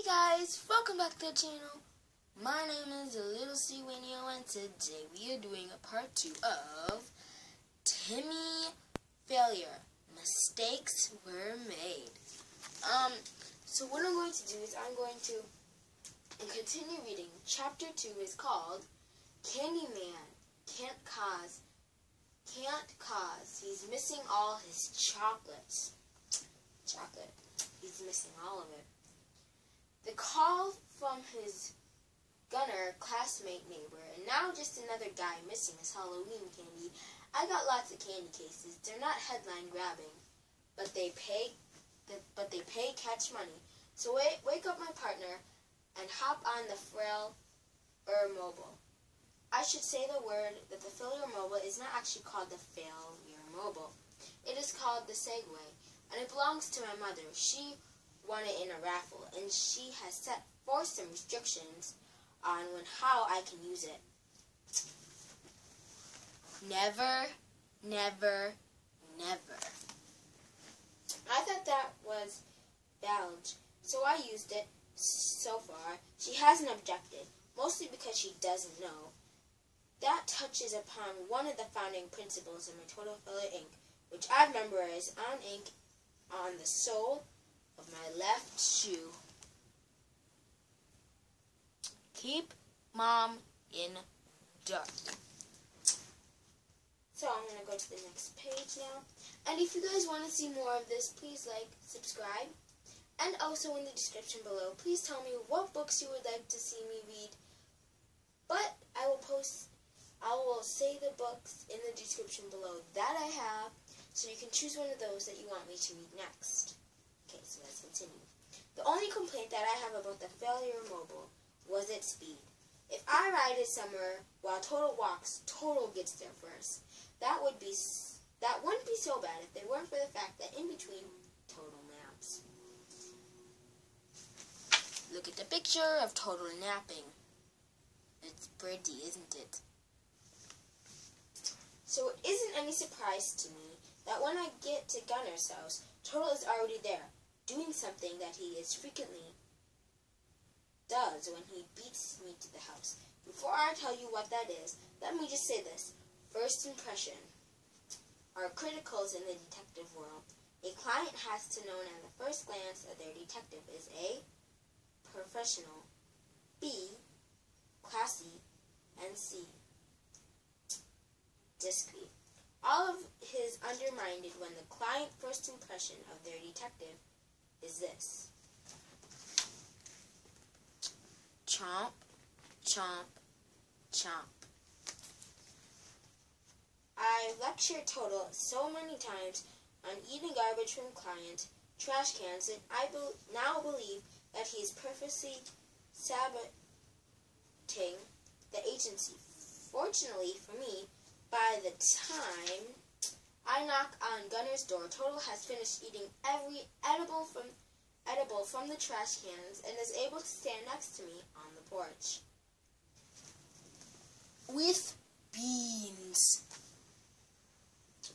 guys, welcome back to the channel. My name is Little Winio, and today we are doing a part 2 of Timmy Failure. Mistakes were made. So what I'm going to do is I'm going to continue reading. Chapter 2 is called Candyman Can't Cause. He's missing all his chocolates. He's missing all of it. The call from his gunner, classmate, neighbor, and now just another guy missing his Halloween candy. I got lots of candy cases. They're not headline grabbing, but they pay catch money. So wake up my partner and hop on the failular mobile. I should say the word that the failular mobile is not actually called the failure mobile. It is called the Segway, and it belongs to my mother. She won it in a raffle, and she has set forth some restrictions on how I can use it. Never, never, never. I thought that was valid, so I used it. So far, she hasn't objected, mostly because she doesn't know. That touches upon one of the founding principles of my Total Filler ink, which I've memorized on ink on the sole of my left shoe. Keep Mom in dark. So I'm going to go to the next page now. And if you guys want to see more of this, please like, subscribe. And also in the description below, please tell me what books you would like to see me read. But I will say the books in the description below that I have, so you can choose one of those that you want me to read next. Okay, so let's continue. The only complaint that I have about the Failure Mobile was its speed. If I ride it somewhere while Total walks, Total gets there first. That wouldn't be so bad if they weren't for the fact that in between, Total naps. Look at the picture of Total napping. It's pretty, isn't it? So it isn't any surprise to me that when I get to Gunner's house, Total is already there, doing something that he is frequently does when he beats me to the house. Before I tell you what that is, let me just say this. First impression are criticals in the detective world. A client has to know at the first glance that their detective is A, professional, B, classy, and C, discreet. All of his undermined when the client first impression of their detective is this. Chomp, chomp, chomp. I lectured Total so many times on eating garbage from client trash cans that I now believe that he is purposely sabotaging the agency. Fortunately for me, by the time I knock on Gunner's door, Total has finished eating every edible from the trash cans and is able to stand next to me on the porch. With beans.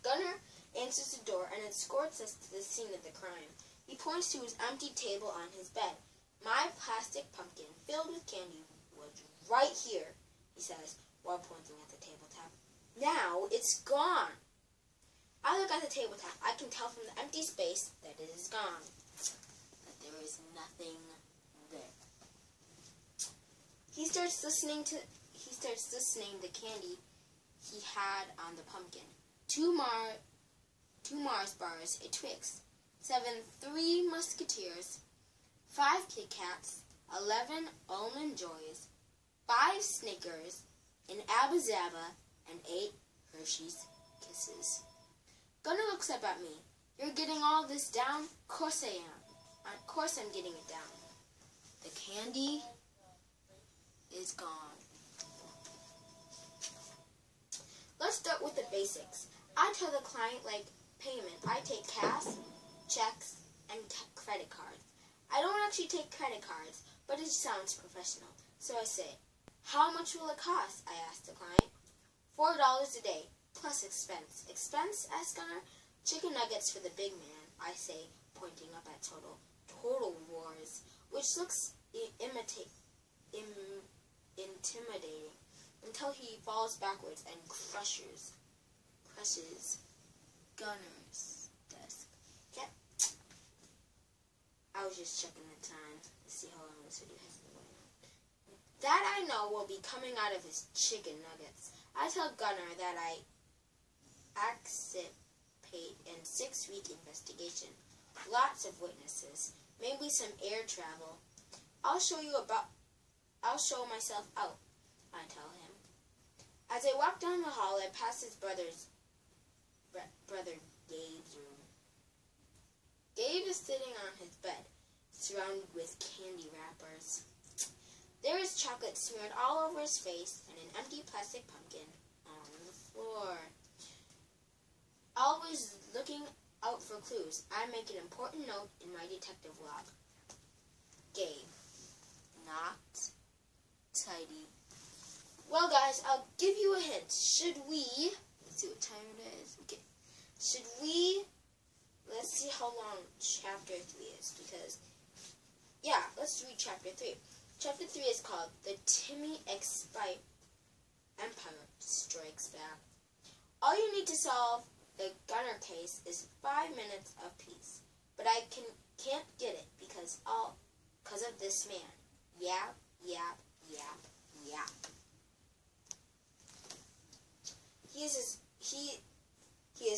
Gunner answers the door and escorts us to the scene of the crime. He points to his empty table on his bed. My plastic pumpkin filled with candy was right here, he says, while pointing at the tabletop. Now it's gone. I look at the tabletop. I can tell from the empty space that it is gone. That there is nothing there. He starts listening the candy he had on the pumpkin. Two Mars bars, a Twix, 3 Musketeers, 5 Kit Kats, 11 Almond Joys, 5 Snickers, an Abba Zaba, and 8 Hershey's Kisses. Gunner looks up at me. You're getting all this down? Of course I am. Of course I'm getting it down. The candy is gone. Let's start with the basics. I tell the client like payment. I take cash, checks, and credit cards. I don't actually take credit cards, but it sounds professional. So I say, how much will it cost? I ask the client. $4 a day, plus expense. Expense? Asks Gunner. Chicken nuggets for the big man, I say, pointing up at Total. Total roars, which looks intimidating until he falls backwards and crushes Gunner's desk. Okay. I was just checking the time to see how long this video has been going on. That I know will be coming out of his chicken nuggets. I tell Gunner that I anticipate in 6-week investigation. Lots of witnesses. Maybe some air travel. I'll show myself out, I tell him. As I walk down the hall, I pass his brother Gabe's room. Gabe is sitting on his bed, surrounded with candy wrappers. There is chocolate smeared all over his face and an empty plastic pumpkin on the floor. Always looking out for clues, I make an important note in my detective log. Gabe, not tidy. Well, guys, I'll give you a hint. Let's see what time it is. Okay. Let's see how long chapter 3 is, because, yeah, let's read chapter 3. Chapter 3 is called The Timmy Empire Strikes Back. All you need to solve the Gunner case is 5 minutes apiece, but I can't get it because of this man. Yap, yap, yap, yap. He is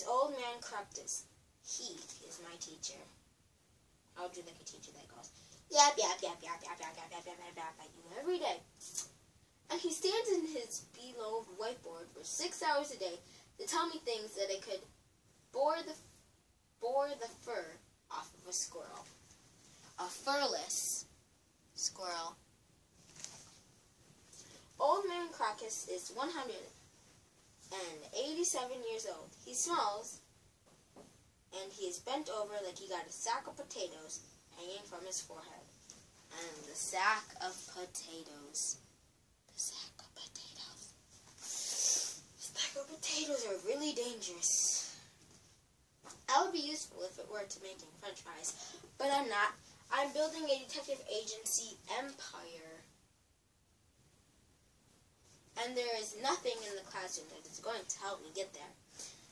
old man Croctus. He is my teacher. I'll do like a teacher that goes, yap, yap, yap, yap, yap, yap, yap, yap, yap, yap, yap, at you every day. And he stands in his beloved whiteboard for 6 hours a day to tell me things that I could bore the fur off of a squirrel. A furless squirrel. Old man Crocus is 187 years old. He smells, and he is bent over like he got a sack of potatoes hanging from his forehead. And the sack of potatoes. The sack of potatoes. Sack of potatoes are really dangerous. I would be useful if it were to making French fries, but I'm not. I'm building a detective agency empire. And there is nothing in the classroom that is going to help me get there,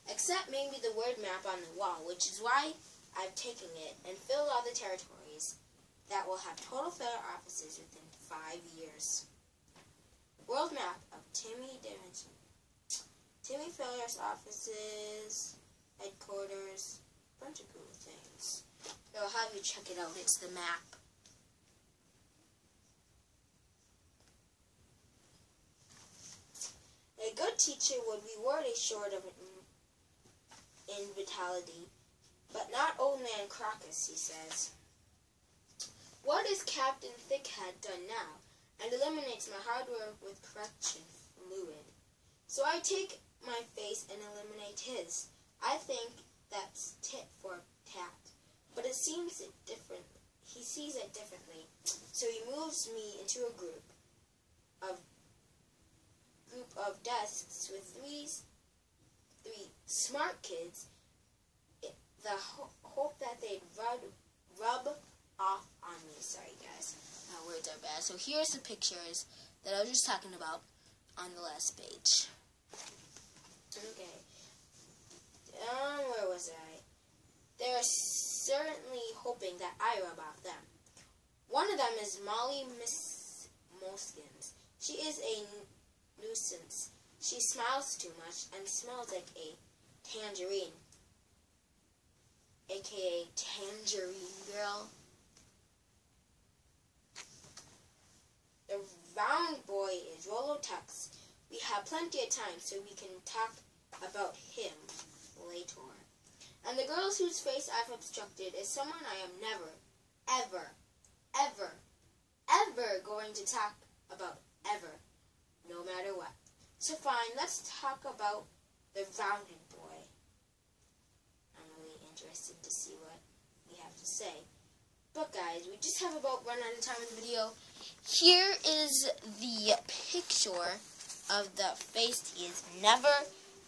except maybe the word map on the wall, which is why I've taken it and filled all the territories that will have total failure offices within 5 years. World map of Timmy Dimension. Timmy Failure's offices, headquarters, bunch of cool things. I'll have you check it out. It's the map. A good teacher would reward a short of invitality, but not old man Crocus, he says. What is Captain Thickhead done now? And eliminates my hardware with correction fluid. So I take my face and eliminate his. I think that's tit for tat, but it seems it different. He sees it differently, so he moves me into a group of desks with three smart kids. The hope that they'd rub off on me. Sorry, guys, my words are bad. So here's the pictures that I was just talking about on the last page. Okay. Where was I? They're certainly hoping that I rub off them. One of them is Molly Miss Moleskins. She is a nuisance. She smiles too much and smells like a tangerine, aka Tangerine Girl. The round boy is Rolo Tux. We have plenty of time, so we can talk about him later. And the girl whose face I've obstructed is someone I am never, ever, ever, ever going to talk about, ever, no matter what. So fine, let's talk about the rounded boy. I'm really interested to see what we have to say. But guys, we just have about run out of time in the video. Here is the picture of the face he is never,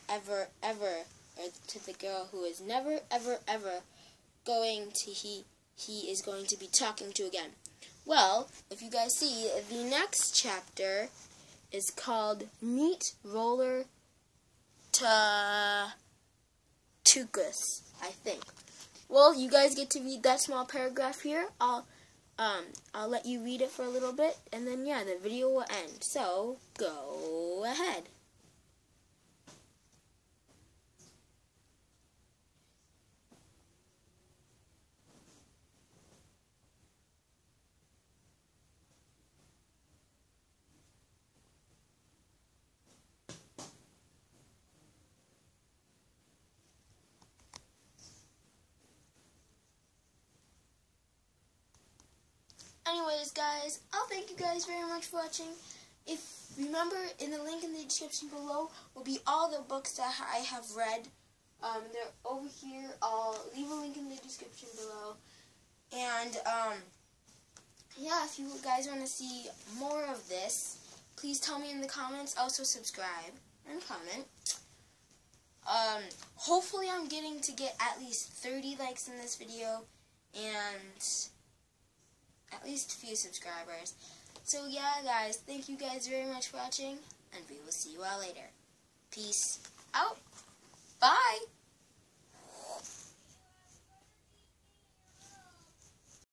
ever, ever, or to the girl who is never, ever, ever going to, he is going to be talking to again. Well, if you guys see, the next chapter is called Meet Roller Tuckus, I think. Well, you guys get to read that small paragraph here. I'll let you read it for a little bit, and then yeah, the video will end. So go ahead. Anyways, guys, I'll thank you guys very much for watching. Remember, in the link in the description below will be all the books that I have read. They're over here. I'll leave a link in the description below. And, yeah, if you guys want to see more of this, please tell me in the comments. Also, subscribe and comment. Hopefully I'm getting to get at least 30 likes in this video. And at least a few subscribers. So yeah, guys, thank you guys very much for watching, and we will see you all later. Peace out. Bye.